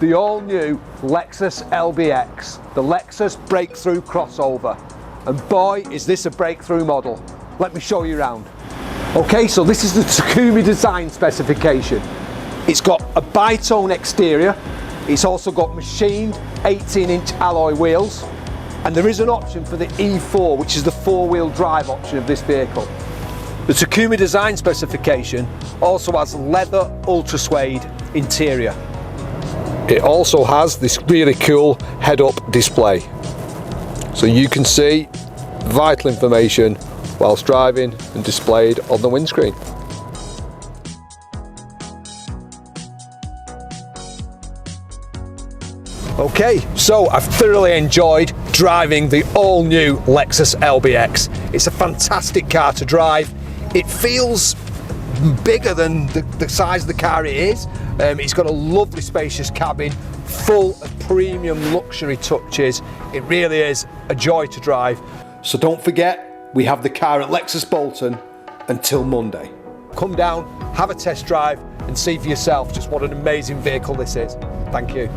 the all-new Lexus LBX, the Lexus breakthrough crossover. And boy, is this a breakthrough model. Let me show you around. Okay, so this is the Takumi design specification. It's got a bitone exterior. It's also got machined 18-inch alloy wheels. And there is an option for the E4, which is the four-wheel drive option of this vehicle. The Takumi design specification also has leather ultra suede interior. It also has this really cool head-up display, so you can see vital information whilst driving and displayed on the windscreen. Okay, so I've thoroughly enjoyed driving the all-new Lexus LBX. It's a fantastic car to drive. It feels bigger than the size of the car it is. It's got a lovely spacious cabin, full of premium luxury touches. It really is a joy to drive. So don't forget, we have the car at Lexus Bolton until Monday. Come down, have a test drive and see for yourself just what an amazing vehicle this is. Thank you.